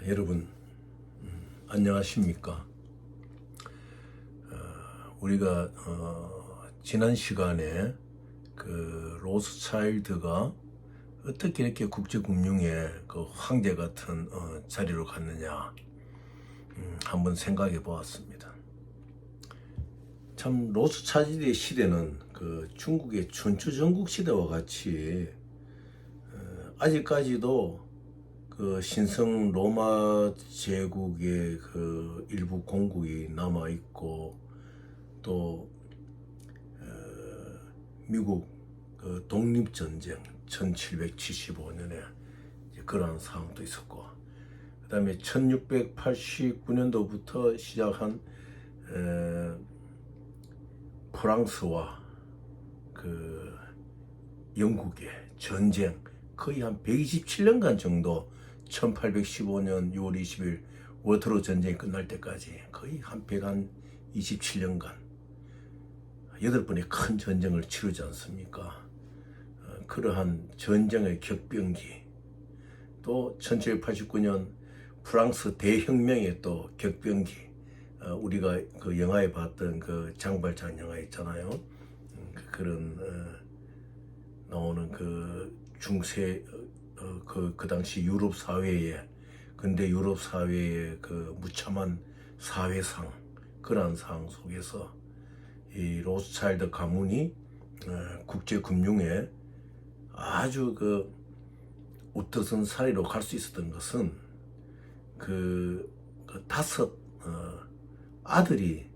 여러분 안녕하십니까? 우리가 지난 시간에 그 로스차일드가 어떻게 이렇게 국제금융의 그 황제 같은 자리로 갔느냐 한번 생각해 보았습니다. 참 로스차일드의 시대는 그 중국의 춘추전국 시대와 같이 아직까지도 그 신성 로마 제국의 그 일부 공국이 남아 있고 또 미국 그 독립 전쟁 1775년에 그러한 상황도 있었고, 그다음에 1689년도부터 시작한 프랑스와 그 영국의 전쟁 거의 한 127년간 정도 1815년 6월 20일 워터로 전쟁이 끝날 때까지 거의 한 127년간 8번의 큰 전쟁을 치르지 않습니까? 그러한 전쟁의 격변기, 또 1789년 프랑스 대혁명의 또 격변기, 우리가 그 영화에 봤던 그 장발장 영화 있잖아요. 그런 나오는 그 중세 그 당시 유럽 사회에, 근대 유럽 사회의 그 무참한 사회상, 그러한 상황 속에서 이 로스차일드 가문이 국제 금융에 아주 그 웃도선 사이로 갈 수 있었던 것은 그 5 아들이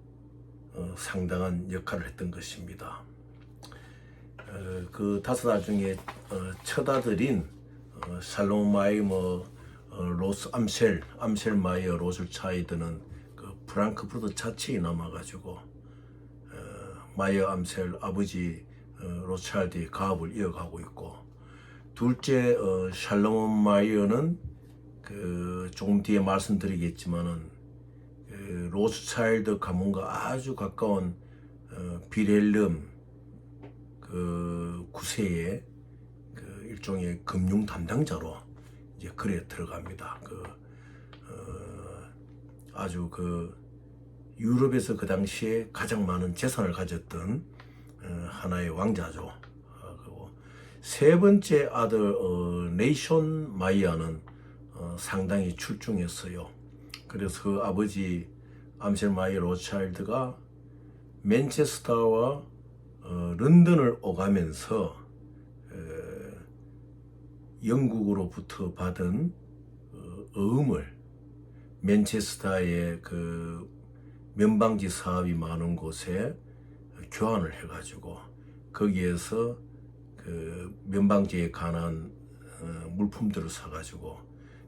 상당한 역할을 했던 것입니다. 그 5 중에 첫 아들인 샬롬 마이어 로스 암셀 마이어 로스차일드는 그 프랑크푸르트 자치에 남아가지고 마이어 암셀 아버지 로스차일드의 가업을 이어가고 있고, 둘째 샬롬 마이어는 그 조금 뒤에 말씀드리겠지만은 그 로스차일드 가문과 아주 가까운 빌헬름 그 9세의 그 일종의 금융 담당자로 이제 글에 들어갑니다. 아주 그 유럽에서 그 당시에 가장 많은 재산을 가졌던 하나의 왕자죠. 그리고 세 번째 아들 네이션 마이어는 상당히 출중했어요. 그래서 그 아버지 암셀 마이어 로스차일드가 맨체스터와 런던을 오가면서 영국으로부터 받은 어음을 맨체스터의 그 면방지 사업이 많은 곳에 교환을 해가지고 거기에서 그 면방지에 관한 물품들을 사가지고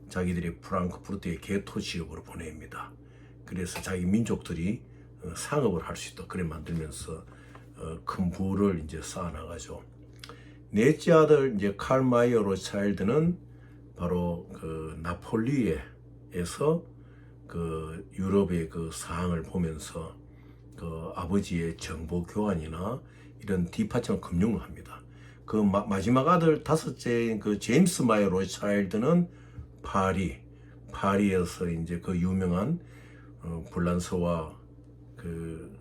자기들이 프랑크푸르트의 개토 지역으로 보냅니다. 그래서 자기 민족들이 상업을 할 수 있도록 그래 만들면서 큰 부를 이제 쌓아나가죠. 넷째 아들 이제 칼 마이어 로스차일드는 바로 그 나폴리에서 그 유럽의 그 상황을 보면서 그 아버지의 정보 교환이나 이런 디파처 금융을 합니다. 그 마지막 아들 5째인 그 제임스 마이어 로스차일드는 파리에서 이제 그 유명한 불란서와 그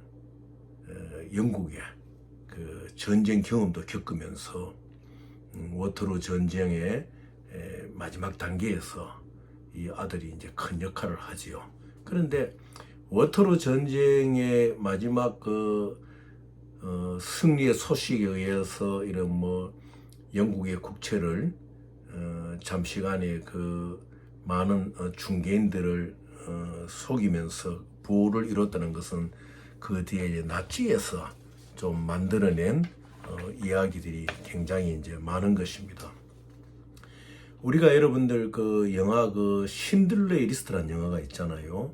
영국의 그 전쟁 경험도 겪으면서 워터로 전쟁의 마지막 단계에서 이 아들이 이제 큰 역할을 하지요. 그런데 워터로 전쟁의 마지막 그 승리의 소식에 의해서 이런 뭐 영국의 국채를 잠시간에 그 많은 중개인들을 속이면서 부를 이뤘다는 것은 그 뒤에 이제 나치에서 좀 만들어낸 이야기들이 굉장히 이제 많은 것입니다. 우리가 여러분들 그 영화 그 신들러의 리스트라는 영화가 있잖아요.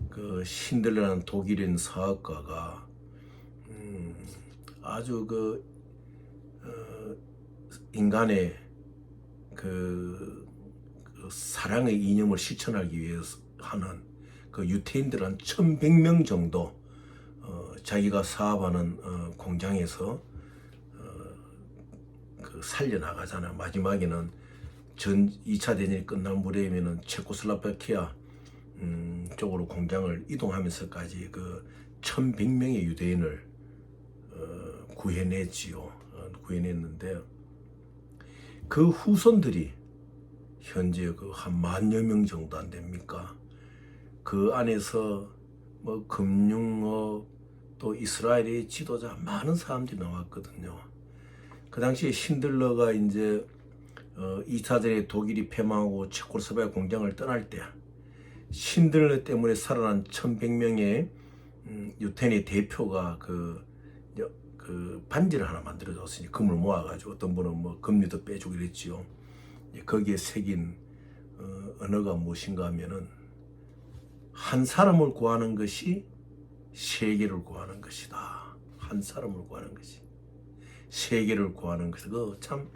그 신들러라는 독일인 사업가가 아주 그 인간의 그 사랑의 이념을 실천하기 위해서 하는 그 유태인들 한 1100명 정도 자기가 사업하는 공장에서 그 살려나가잖아요. 마지막에는 전 2차 대전이 끝난 무렵에는 체코슬로바키아 쪽으로 공장을 이동하면서까지 그 1100명의 유대인을 구해냈지요. 구해냈는데 그 후손들이 현재 그 한 10,000여 명 정도 안 됩니까? 그 안에서 뭐 금융업 또 이스라엘의 지도자 많은 사람들이 나왔거든요. 그 당시에 신들러가 이제 2차전에 독일이 패망하고 체코슬로바키아 공장을 떠날 때 신들러 때문에 살아난 1100명의 유태인의 대표가 그 반지를 하나 만들어줬으니 금을 모아가지고 어떤 분은 뭐 금리도 빼주고 이랬지요. 거기에 새긴 언어가 무엇인가 하면은 한 사람을 구하는 것이 세계를 구하는 것이다. 한 사람을 구하는 것이 세계를 구하는 것이 그 참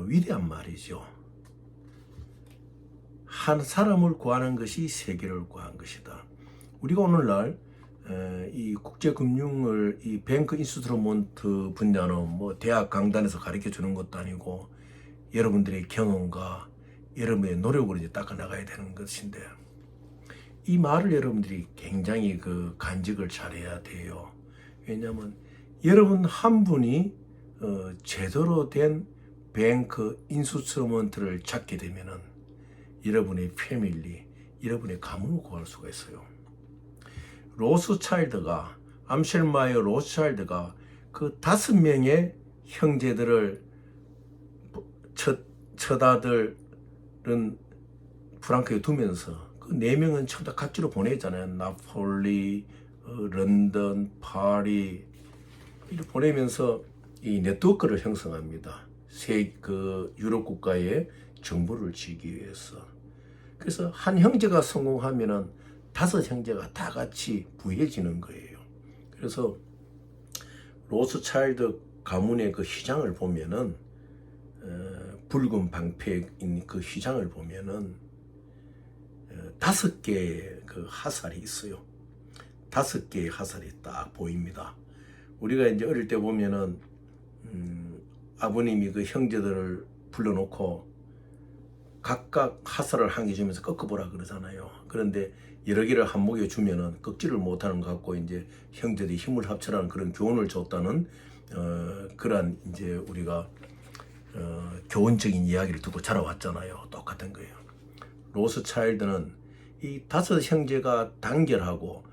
위대한 말이죠. 한 사람을 구하는 것이 세계를 구한 것이다. 우리가 오늘날 이 국제금융을 이 뱅크 인스트루먼트 분야는 뭐 대학 강단에서 가르쳐 주는 것도 아니고 여러분들의 경험과 여러분의 노력으로 이제 닦아 나가야 되는 것인데 이 말을 여러분들이 굉장히 그 간직을 잘해야 돼요. 왜냐하면 여러분 한 분이 제대로 된 뱅크 인스트루먼트를 찾게 되면은 여러분의 패밀리, 여러분의 가문을 구할 수가 있어요. 로스차일드가 암쉘마이어 로스차일드가 그 5명의 형제들을 처다들은 프랑크에 두면서 그 4명은 전부 다 각지로 보내잖아요. 나폴리, 런던, 파리 이렇게 보내면서 이 네트워크를 형성합니다. 그 유럽 국가의 정보를 지기 위해서. 그래서 한 형제가 성공하면은 5 형제가 다 같이 부해지는 거예요. 그래서 로스차일드 가문의 그 휘장을 보면은 붉은 방패인 그 휘장을 보면은 5개의 그 화살이 있어요. 5개의 화살이 딱 보입니다. 우리가 이제 어릴 때 보면은 아버님이 그 형제들을 불러놓고 각각 화살을 한 개 주면서 꺾어보라 그러잖아요. 그런데 여러 개를 한 목에 주면은 꺾지를 못하는 것 같고 이제 형제들이 힘을 합쳐라는 그런 교훈을 줬다는 그러한 이제 우리가 교훈적인 이야기를 듣고 자라왔잖아요. 똑같은 거예요. 로스차일드는 이 5 형제가 단결하고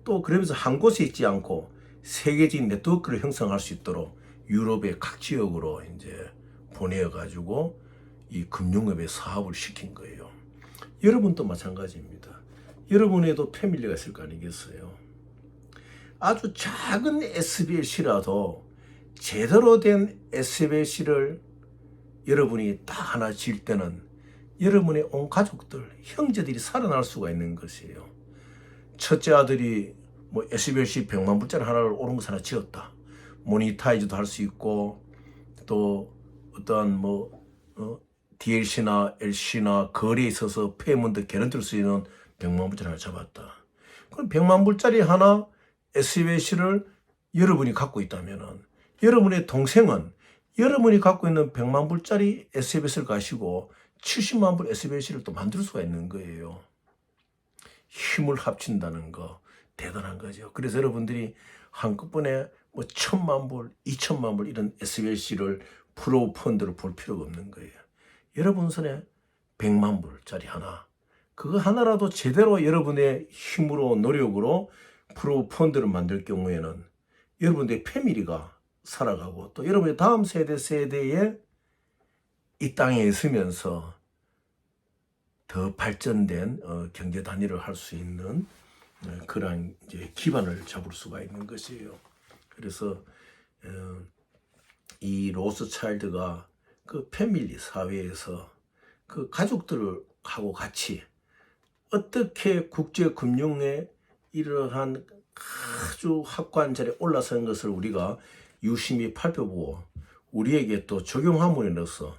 또 그러면서 한 곳에 있지 않고 세계적인 네트워크를 형성할 수 있도록 유럽의 각 지역으로 이제 보내어가지고 이 금융업의 사업을 시킨 거예요. 여러분도 마찬가지입니다. 여러분에도 패밀리가 있을 거 아니겠어요? 아주 작은 SBLC라도 제대로 된 SBLC를 여러분이 딱 하나 지을 때는 여러분의 온 가족들, 형제들이 살아날 수가 있는 것이에요. 첫째 아들이 뭐 SBLC 100만 불짜리 하나를 옳은 것 하나 지었다. 모니타이즈도 할 수 있고 또 어떠한 뭐 DLC나 LC나 거리에 있어서 페이먼트 개런티를 수 있는 100만 불짜리 하나 잡았다. 그럼 100만 불짜리 하나 SBLC를 여러분이 갖고 있다면은 여러분의 동생은 여러분이 갖고 있는 100만 불짜리 SBS를 가시고 70만 불 SBS를 또 만들 수가 있는 거예요. 힘을 합친다는 거 대단한 거죠. 그래서 여러분들이 한꺼번에 뭐 1,000만 불, 2,000만 불 이런 SBS를 프로 펀드를 볼 필요가 없는 거예요. 여러분 손에 100만 불짜리 하나, 그거 하나라도 제대로 여러분의 힘으로 노력으로 프로 펀드를 만들 경우에는 여러분들의 패밀리가 살아가고 또 여러분의 다음 세대에 이 땅에 있으면서 더 발전된 경제 단위를 할 수 있는 그러한 이제 기반을 잡을 수가 있는 것이에요. 그래서 이 로스차일드가 그 패밀리 사회에서 그 가족들하고 같이 어떻게 국제 금융의 이러한 아주 확고한 자리에 올라선 것을 우리가 유심히 살펴보고 우리에게 또 적용함으로써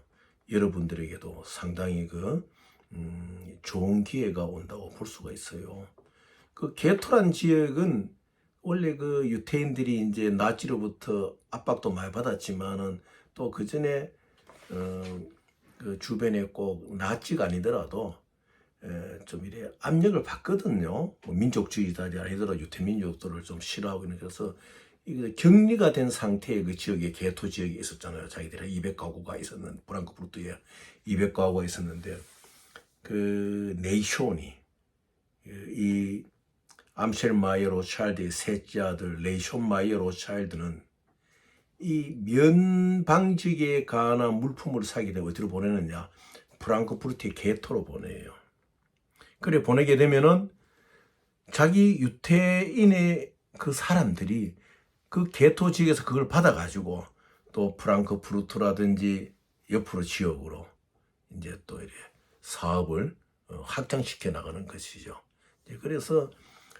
여러분들에게도 상당히 그 좋은 기회가 온다고 볼 수가 있어요. 그 게토란 지역은 원래 그 유태인들이 이제 나치로부터 압박도 많이 받았지만은 또 그 전에 그 주변에 꼭 나치가 아니더라도 좀 이래 압력을 받거든요. 뭐 민족주의자들이 아니더라도 유태민족들을 좀 싫어하고 있는 그래서 이게 격리가 된 상태의 그 지역에 개토 지역이 있었잖아요. 자기들의 200가구가 있었는 프랑크푸르트에 200가구가 있었는데 그 네이션이 이 암셀 마이어 로차일드의 셋째 아들 네이션 마이어 로차일드는 이 면방직에 관한 물품을 사게 되고 어디로 보내느냐 프랑크푸르트의 개토로 보내요. 그래 보내게 되면은 자기 유태인의 그 사람들이 그 개토 지역에서 그걸 받아가지고 또 프랑크푸르트라든지 옆으로 지역으로 이제 또 이렇게 사업을 확장시켜 나가는 것이죠. 그래서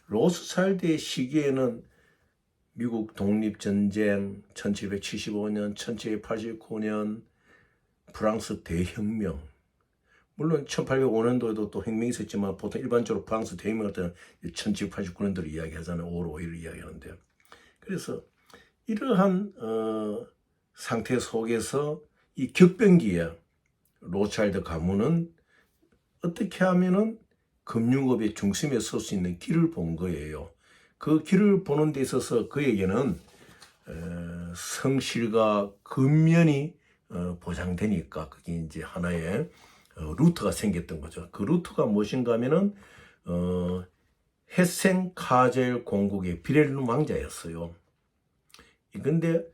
로스차일드의 시기에는 미국 독립전쟁 1775년, 1789년 프랑스 대혁명 물론 1805년도에도 또 혁명이 있었지만 보통 일반적으로 프랑스 대혁명할 때는 1789년도를 이야기하잖아요. 5월 5일을 이야기하는데 그래서 이러한 상태 속에서 이 격변기에 로차일드 가문은 어떻게 하면은 금융업의 중심에 설 수 있는 길을 본 거예요. 그 길을 보는 데 있어서 그에게는 성실과 근면이 보장되니까 그게 이제 하나의 루트가 생겼던 거죠. 그 루트가 무엇인가 하면은 헤센 카젤 공국의 비렐름 왕자였어요. 근데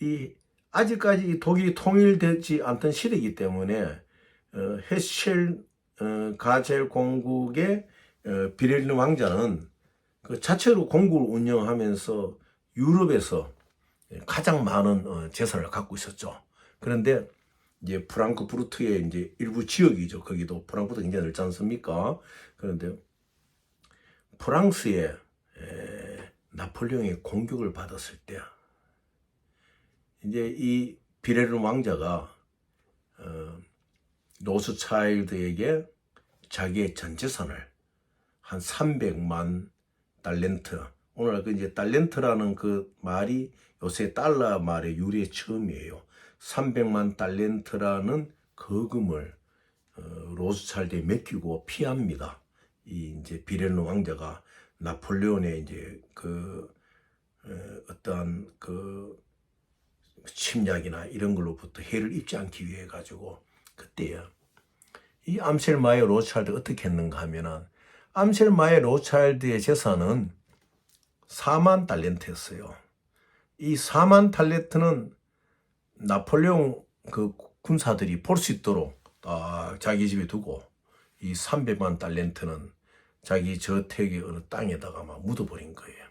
이 아직까지 독일이 통일되지 않던 시대이기 때문에 헤셀 가젤 공국의 비렐름 왕자는 그 자체로 공국을 운영하면서 유럽에서 가장 많은 재산을 갖고 있었죠. 그런데 이제 프랑크푸르트의 이제 일부 지역이죠. 거기도 프랑크푸르트 굉장히 넓지 않습니까? 그런데 프랑스에 나폴레옹의 공격을 받았을 때 이제 이 비렐름 왕자가 로스차일드에게 자기의 전 재산을 한 300만 달렌트 오늘 그 이제 달렌트라는 그 말이 요새 달러 말의 유래 처음이에요. 300만 달렌트라는 거금을 로스차일드에 맡기고 피합니다. 이 이제 비렐름 왕자가 나폴레온의 이제 그 어떠한 그 침략이나 이런 걸로부터 해를 입지 않기 위해 가지고 그때요. 이 암셀마이어 로차일드가 어떻게 했는가 하면은 암셀마이어 로차일드의 재산은 4만 달렌트였어요. 이 4만 달렌트는 나폴레옹 그 군사들이 볼 수 있도록 자기 집에 두고 이 300만 달렌트는 자기 저택의 어느 땅에다가 막 묻어버린 거예요.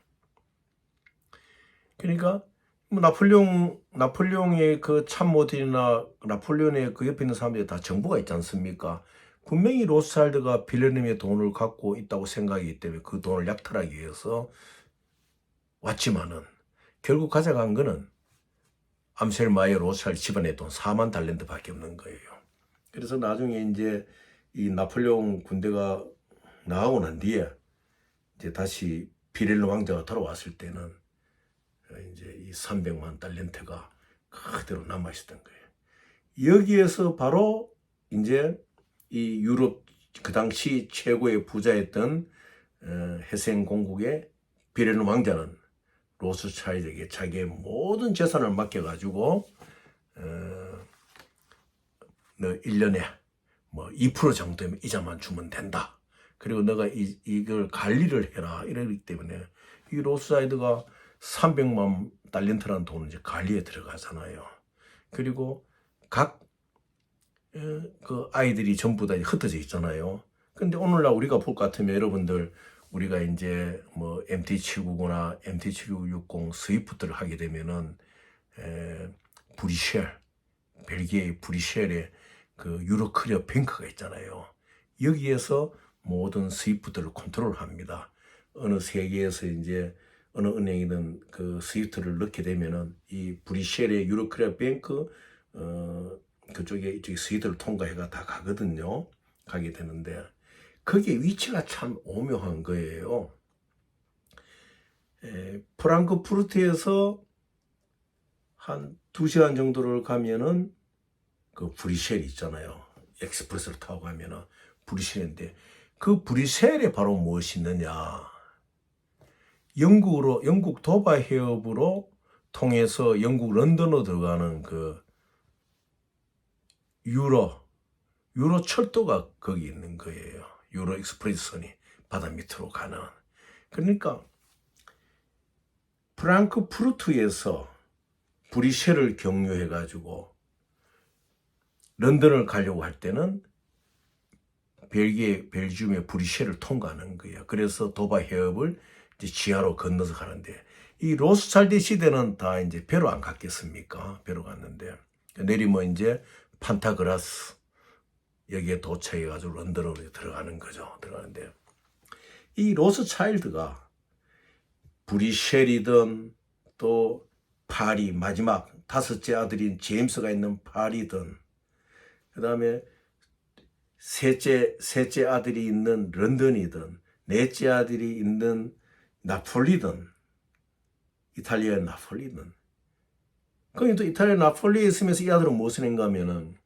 그러니까 나폴레옹의 그 참모들이나 나폴레옹의 그 옆에 있는 사람들이 다 정보가 있지 않습니까? 분명히 로스차일드가 비렐름의 돈을 갖고 있다고 생각이기 때문에 그 돈을 약탈하기 위해서 왔지만은 결국 가져간 거는 암셀마이어 로스차일드 집안의 돈 4만 달렌트밖에 없는 거예요. 그래서 나중에 이제 이 나폴레옹 군대가 나가고 난 뒤에 이제 다시 비렐름 왕자가 돌아왔을 때는 이제 이 300만 달렌트가 그대로 남아 있었던 거예요. 여기에서 바로 이제 이 유럽 그 당시 최고의 부자였던 헤센 공국의 비렐름 왕자는 로스차일드에게 자기의 모든 재산을 맡겨가지고 너 1년에 뭐 2% 정도면 이자만 주면 된다. 그리고 너가 이걸 관리를 해라. 이러기 때문에 이 로스차일드가 300만 달렌트라는 돈은 이제 관리에 들어가잖아요. 그리고 각 그 아이들이 전부 다 흩어져 있잖아요. 근데 오늘날 우리가 볼 것 같으면 여러분들 우리가 이제 뭐 MT799나 MT7960 스위프트를 하게 되면은 브리셀 벨기에의 브리셀에 그 유로크리어 뱅크가 있잖아요. 여기에서 모든 스위프트를 컨트롤합니다. 어느 세계에서 이제 어느 은행이든 그 스위프트를 넣게 되면은 이 브리셀의 유로크리어 뱅크 그쪽에 이쪽에 스위프트를 통과해가 다 가거든요. 가게 되는데 거기에 위치가 참 오묘한 거예요. 프랑크푸르트에서 한 2시간 정도를 가면은 그 브뤼셀 있잖아요. 엑스프레스를 타고 가면은 브뤼셀인데 그 브뤼셀에 바로 무엇이 있느냐? 영국 도바 해협으로 통해서 영국 런던으로 들어가는 그 유로 철도가 거기 있는 거예요. 유로 익스프레스선이 바다 밑으로 가는. 그러니까 프랑크푸르트에서 브뤼셀을 경유해 가지고 런던을 가려고 할 때는 벨기움의 브뤼셀을 통과하는 거예요. 그래서 도바 해협을 이제 지하로 건너서 가는데, 이 로스차일드 시대는 다 이제 배로 안 갔겠습니까? 배로 갔는데 내리면 이제 판타그라스 여기에 도착해 가지고 런던으로 들어가는 거죠. 들어가는데 이 로스차일드가 브뤼셀이든 또 파리, 마지막 다섯째 아들인 제임스가 있는 파리든, 그 다음에 셋째 아들이 있는 런던이든, 넷째 아들이 있는 나폴리든, 이탈리아의 나폴리든. 거기 또 이탈리아 나폴리에 있으면서 이 아들은 무엇을 했는가 하면은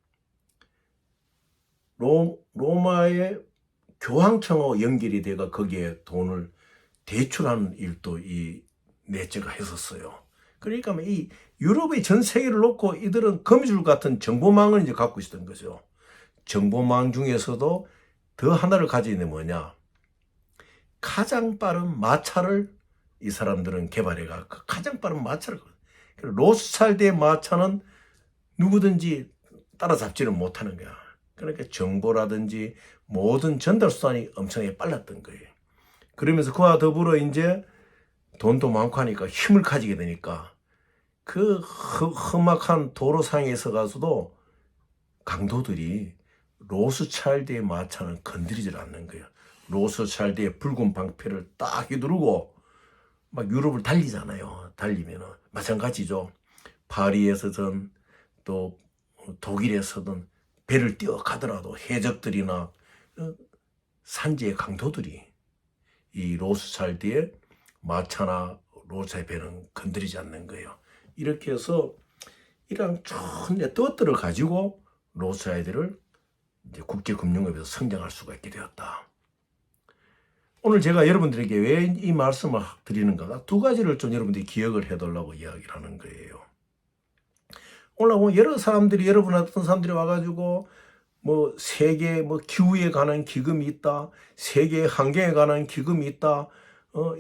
로마의 교황청하고 연결이 돼가 거기에 돈을 대출하는 일도 이 넷째가 했었어요. 그러니까 이 유럽의 전 세계를 놓고 이들은 거미줄 같은 정보망을 이제 갖고 있었던 거죠. 정보망 중에서도 더 하나를 가지고 있는 뭐냐? 가장 빠른 마차를 이 사람들은 개발해가 가장 빠른 마차를. 로스차일드의 마차는 누구든지 따라잡지는 못하는 거야. 그러니까 정보라든지 모든 전달 수단이 엄청나게 빨랐던 거예요. 그러면서 그와 더불어 이제 돈도 많고 하니까 힘을 가지게 되니까 그 험악한 도로상에 서가서도 강도들이 로스차일드의 마차는 건드리질 않는 거예요. 로스차일드의 붉은 방패를 딱 휘두르고 막 유럽을 달리잖아요. 달리면은 마찬가지죠. 파리에서든 또 독일에서든 배를 띄어가더라도 해적들이나 산지의 강도들이 이 로스차일드의 마차나 로스차일드의 배는 건드리지 않는 거예요. 이렇게 해서 이런 큰 뜻들을 가지고 로스차일드를 이제 국제금융업에서 성장할 수가 있게 되었다. 오늘 제가 여러분들에게 왜 이 말씀을 드리는가? 두 가지를 좀 여러분들이 기억을 해달라고 이야기를 하는 거예요. 오늘 뭐 여러 사람들이, 여러분 어떤 사람들이 와가지고 뭐 세계 뭐 기후에 관한 기금이 있다, 세계 환경에 관한 기금이 있다,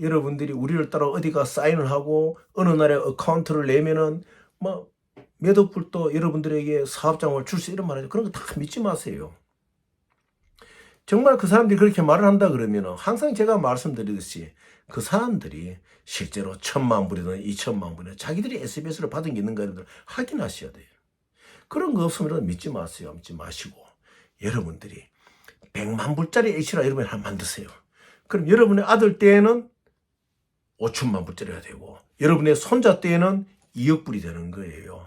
여러분들이 우리를 따라 어디가 사인을 하고 어느 날에 어카운트를 내면은 뭐 몇 억 불도 여러분들에게 사업장을 줄 수, 이런 말이죠. 그런 거 다 믿지 마세요. 정말 그 사람들이 그렇게 말을 한다 그러면 항상 제가 말씀드리듯이 그 사람들이 실제로 1,000만 불이든 2,000만 불이든 자기들이 SBS를 받은 게 있는가 여러분들 확인하셔야 돼요. 그런 거 없으면 믿지 마세요. 믿지 마시고 여러분들이 100만 불짜리 H라 여러분이 하나 만드세요. 그럼 여러분의 아들 때에는 5천만 불짜리가 되고 여러분의 손자 때에는 2억 불이 되는 거예요.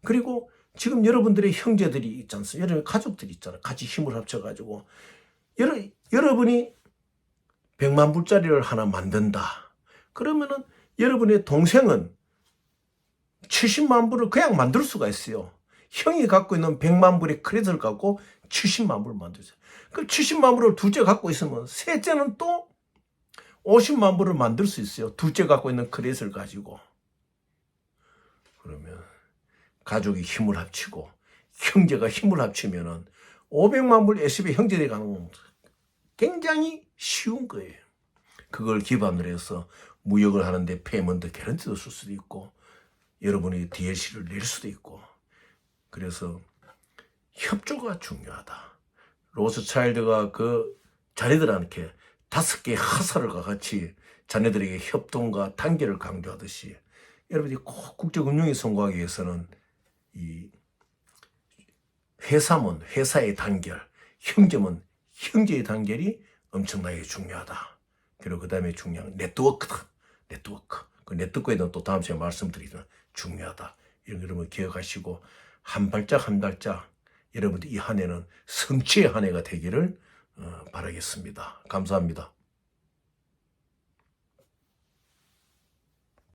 그리고 지금 여러분들의 형제들이 있지 않습니까? 여러분의 가족들이 있잖아요. 같이 힘을 합쳐가지고 여러분이 100만 불짜리를 하나 만든다. 그러면은 여러분의 동생은 70만 불을 그냥 만들 수가 있어요. 형이 갖고 있는 100만 불의 크레딧을 갖고 70만 불을 만들어요. 그 70만 불을 둘째 갖고 있으면 셋째는 또 50만 불을 만들 수 있어요. 둘째 갖고 있는 크레딧을 가지고. 그러면 가족이 힘을 합치고 형제가 힘을 합치면은 500만 불 SB 형제들이 가는 건 굉장히 쉬운 거예요. 그걸 기반으로 해서 무역을 하는데 페이먼트 개런티도 쓸 수도 있고 여러분이 DLC를 낼 수도 있고. 그래서 협조가 중요하다. 로스차일드가 그 자네들한테 5개의 하사를과 같이 자네들에게 협동과 단계를 강조하듯이 여러분이 꼭 국제금융에 성공하기 위해서는 이 회사면 회사의 단결, 형제면 형제의 단결이 엄청나게 중요하다. 그리고 그 다음에 중요한 네트워크다. 네트워크. 그 네트워크에 대한 또 다음 시간에 말씀드리지만 중요하다. 이런 거 여러분 기억하시고 한 발짝 한 발짝 여러분들 이 한 해는 성취의 한 해가 되기를 바라겠습니다. 감사합니다.